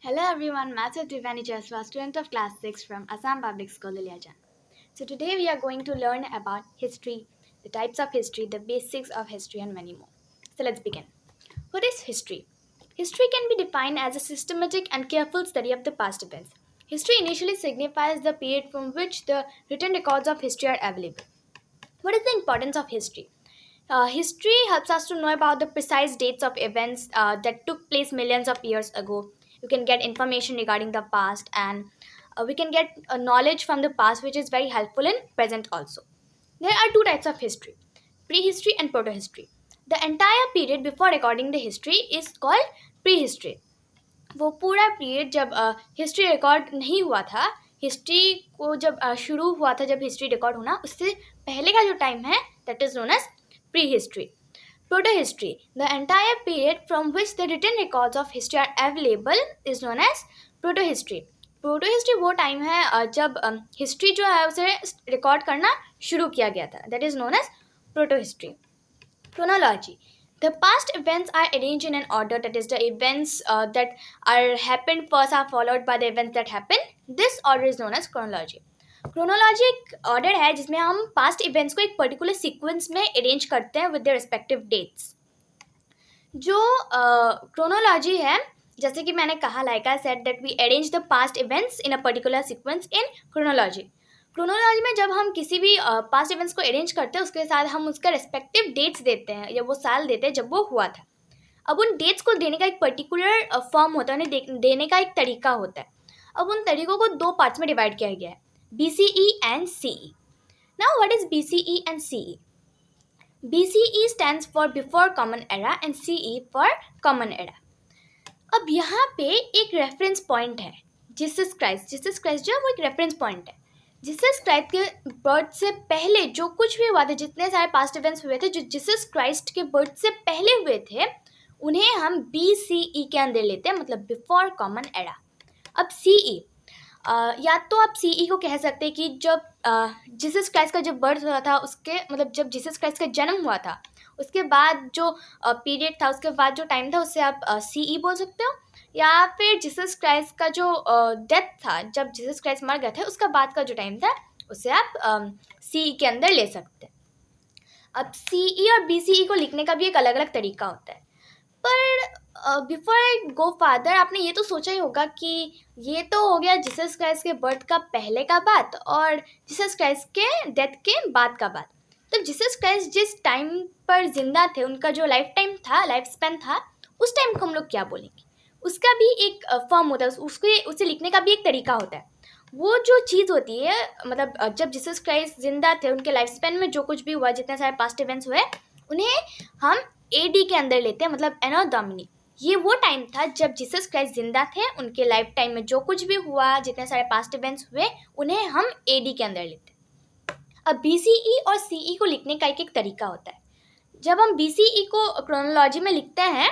Hello everyone, Matthew Triveni Jaswa, student of class 6 from Assam Public School, Iliajan. So today we are going to learn about history, the types of history, the basics of history and many more. So let's begin. What is history? History can be defined as a systematic and careful study of the past events. History initially signifies the period from which the written records of history are available. What is the importance of history? History helps us to know about the precise dates of events that took place millions of years ago. You can get information regarding the past, and we can get knowledge from the past, which is very helpful in present also. There are two types of history: prehistory and protohistory. The entire period before recording the history is called prehistory. वो पूरा period जब history record नहीं हुआ था, history को जब शुरू हुआ था, जब हिस्ट्री रिकॉर्ड होना उससे पहले का जो टाइम है, that is known as prehistory. Protohistory. The entire period from which the written records of history are available is known as protohistory. Protohistory वो टाइम है जब हिस्ट्री जो है उसे रिकॉर्ड करना शुरू किया गया था, that is known as protohistory. Chronology. The past events are arranged in an order, that is, the events that are happened first are followed by the events that happen. This order is known as chronology. Chronology एक order है जिसमें हम past events को एक particular sequence में arrange करते हैं with the respective dates. जो क्रोनोलॉजी है, जैसे कि मैंने कहा, like I said that we arrange the past events in a particular sequence in chronology. Chronology में जब हम किसी भी पास्ट इवेंट्स को अरेंज करते हैं, उसके साथ हम उसका रेस्पेक्टिव डेट्स देते हैं या वो साल देते हैं जब वो हुआ था. अब उन डेट्स को देने का एक पर्टिकुलर फॉर्म होता है, उन्हें देने का एक तरीका होता है. अब उन तरीकों को दो पार्ट्स में डिवाइड किया गया है, BCE and CE. Now what is BCE and CE? BCE stands for Before Common Era and CE for Common Era. अब यहाँ पे एक रेफरेंस पॉइंट है, जीसस क्राइस्ट. जीसस क्राइस्ट जो है वो एक रेफरेंस पॉइंट है. जीसस क्राइस्ट के बर्थ से पहले जो कुछ भी हुआ था, जितने सारे पास्ट इवेंट्स हुए थे जो जीसस क्राइस्ट के बर्थ से पहले हुए थे, उन्हें हम BCE के अंदर लेते हैं, मतलब बिफोर कॉमन एरा. अब CE, या तो आप CE को कह सकते हैं कि जब जीसस क्राइस्ट का जब बर्थ हुआ था, उसके मतलब जब जीसस क्राइस्ट का जन्म हुआ था उसके बाद जो पीरियड था, उसके बाद जो टाइम था, उससे आप CE बोल सकते हो. या फिर जीसस क्राइस्ट का जो डेथ था, जब जीसस क्राइस्ट मर गए थे उसका बाद का जो टाइम था, उसे आप CE के अंदर ले सकते हैं. अब CE और BCE को लिखने का भी एक अलग अलग तरीका होता है. पर बिफोर आई गो फादर, आपने ये तो सोचा ही होगा कि ये तो हो गया जीसस क्राइस्ट के बर्थ का पहले का बात और जीसस क्राइस्ट के डेथ के बाद का बात. तो जीसस क्राइस्ट जिस टाइम पर जिंदा थे, उनका जो लाइफ टाइम था, लाइफ स्पैन था, उस टाइम को हम लोग क्या बोलेंगे? उसका भी एक फॉर्म होता है, उसे लिखने का भी एक तरीका होता है. वो जो चीज़ होती है, मतलब जब जीसस क्राइस्ट जिंदा थे, उनके लाइफ स्पैन में जो कुछ भी हुआ, जितने सारे पास्ट इवेंट्स हुए, उन्हें हम AD के अंदर लेते हैं, मतलब एनो डोमिनी. ये वो टाइम था जब जीसस क्राइस्ट जिंदा थे, उनके लाइफ टाइम में जो कुछ भी हुआ, जितने सारे पास्ट इवेंट्स हुए, उन्हें हम AD के अंदर लेते हैं. अब BCE और CE को लिखने का एक एक तरीका होता है. जब हम BCE को क्रोनोलॉजी में लिखते हैं,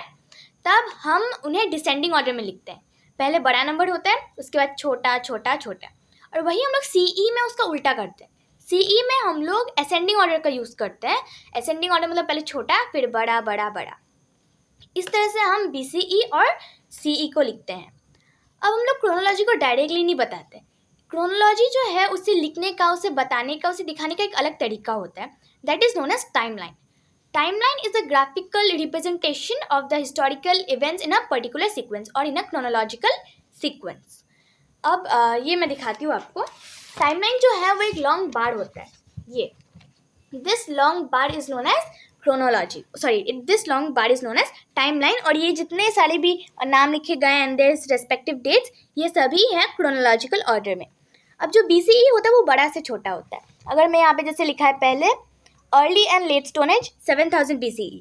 तब हम उन्हें डिसेंडिंग ऑर्डर में लिखते हैं. पहले बड़ा नंबर होता है, उसके बाद छोटा छोटा छोटा. और वही हम लोग CE में उसका उल्टा करते हैं. CE में हम लोग असेंडिंग ऑर्डर का यूज़ करते हैं. असेंडिंग ऑर्डर मतलब पहले छोटा फिर बड़ा बड़ा बड़ा. इस तरह से हम BCE और CE को लिखते हैं. अब हम लोग क्रोनोलॉजी को डायरेक्टली नहीं बताते. क्रोनोलॉजी जो है उसे लिखने का, उसे बताने का, उसे दिखाने का एक अलग तरीका होता है, that is known as timeline. Timeline is a graphical representation of the historical events in a particular sequence or in a chronological sequence. अब ये मैं दिखाती हूँ आपको. टाइमलाइन जो है वो एक लॉन्ग बार होता है. ये this long bar is known as chronology, sorry, this long bar is known as timeline. और ये जितने सारे भी नाम लिखे गए एंड देयर रेस्पेक्टिव डेट्स, ये सभी हैं क्रोनोलॉजिकल ऑर्डर में. अब जो BCE होता है वो बड़ा से छोटा होता है. अगर मैं यहाँ पे जैसे लिखा है, पहले early and late stone age 7000 BCE,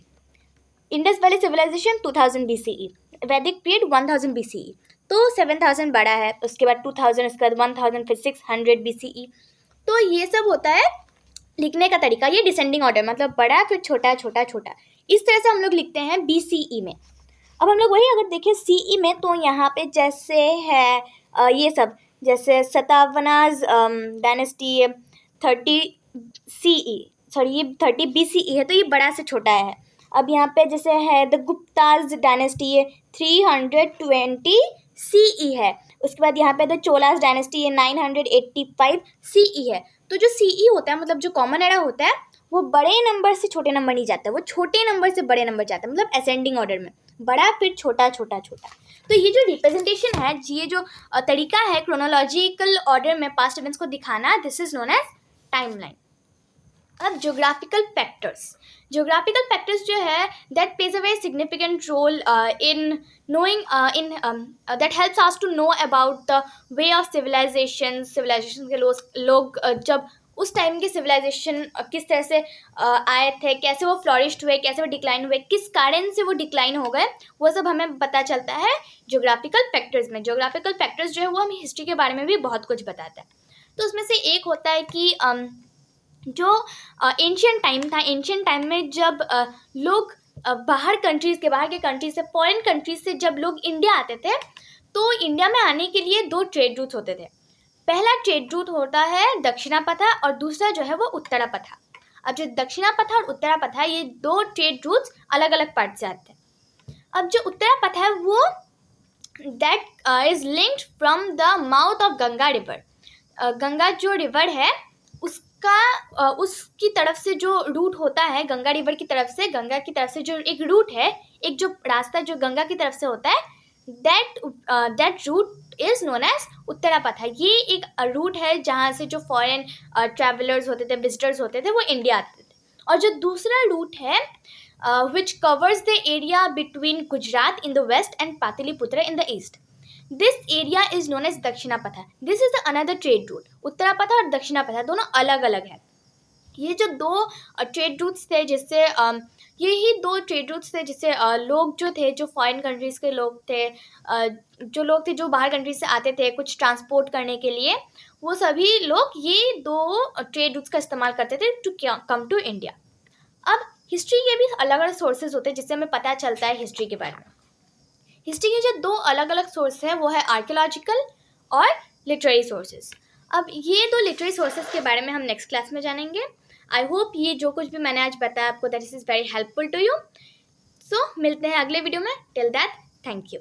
Indus valley civilisation 2000 BCE, Vedic period 1000 BCE. तो 7000 बड़ा है, उसके बाद 2000, उसके बाद 1000, फिर 600 BCE. तो ये सब होता है लिखने का तरीका. ये डिसेंडिंग ऑर्डर, मतलब बड़ा फिर छोटा छोटा छोटा. इस तरह से हम लोग लिखते हैं BCE में. अब हम लोग वही अगर देखें CE में, तो यहाँ पे जैसे है ये सब, जैसे सतावनाज डायनेस्टी 30 CE, सॉरी ये 30 BCE है, तो ये बड़ा से छोटा है. अब यहाँ पे जैसे है द गुप्ताज डायनेस्टी, ये 320 CE है। उसके बाद यहाँ पे द चोलास डायनेस्टी ये 985 CE है। तो जो CE होता है मतलब जो कॉमन एरा होता है वो बड़े नंबर से छोटे नंबर नहीं जाता है, वो छोटे नंबर से बड़े नंबर जाता है, मतलब असेंडिंग ऑर्डर में, बड़ा फिर छोटा छोटा छोटा। तो ये जो रिप्रेजेंटेशन है, ये जो तरीका है क्रोनोलॉजिकल ऑर्डर में पास्ट इवेंट्स को दिखाना, this is known as timeline. अब ज्योग्राफिकल फैक्टर्स जो है that plays a very significant role in knowing that helps us to know about the way of civilisation के लोग जब उस टाइम के सिविलाइजेशन किस तरह से आए थे, कैसे वो फ्लॉरिश्ड हुए, कैसे वो डिक्लाइन हुए, किस कारण से वो डिक्लाइन हो गए, वो सब हमें पता चलता है ज्योग्राफिकल फैक्टर्स में। ज्योग्राफिकल फैक्टर्स जो है वो हमें हिस्ट्री के बारे में भी बहुत कुछ बताता है। तो उसमें से एक होता है कि जो एंशियंट टाइम था, एंशियंट टाइम में जब लोग बाहर के कंट्रीज से, फॉरेन कंट्रीज से जब लोग इंडिया आते थे, तो इंडिया में आने के लिए दो ट्रेड रूट्स होते थे। पहला ट्रेड रूट होता है दक्षिणा पथा और दूसरा जो है वो उत्तरा पथा। अब जो दक्षिणा पथा और उत्तरा पथा ये दो ट्रेड रूट्स अलग अलग पार्ट से आते हैं। अब जो उत्तरा पथा है वो that is linked from the mouth of Ganga river. Ganga जो रिवर है उसकी तरफ से जो रूट होता है, गंगा रिवर की तरफ से, गंगा की तरफ से जो एक रूट है, एक जो रास्ता जो गंगा की तरफ से होता है, that route is known as Uttarapatha. ये एक रूट है जहाँ से जो फॉरेन ट्रैवलर्स होते थे, विजिटर्स होते थे, वो इंडिया आते थे। और जो दूसरा रूट है which covers the area between Gujarat in the west and Pataliputra in the east, this area is known as Dakshinapatha. This is another trade route. Uttarapatha और दक्षिणा पथा दोनों अलग अलग है। ये जो दो ट्रेड रूट्स थे जिससे यही दो ट्रेड रूट्स थे जिससे लोग जो थे, जो फॉरेन कंट्रीज के लोग थे, जो बाहर कंट्रीज से आते थे कुछ ट्रांसपोर्ट करने के लिए, वो सभी लोग ये दो ट्रेड रूट्स का इस्तेमाल करते थे टू कम टू इंडिया। अब हिस्ट्री के भी अलग अलग सोर्सेज होते हैं जिससे हमें पता चलता है हिस्ट्री के बारे में। हिस्ट्री के जो दो अलग अलग सोर्स हैं वो है आर्कियोलॉजिकल और लिटरेरी सोर्सेज। अब ये दो लिटरेरी सोर्सेज के बारे में हम नेक्स्ट क्लास में जानेंगे। आई होप ये जो कुछ भी मैंने आज बताया आपको that is very helpful to you. So मिलते हैं अगले वीडियो में। Till that, thank you.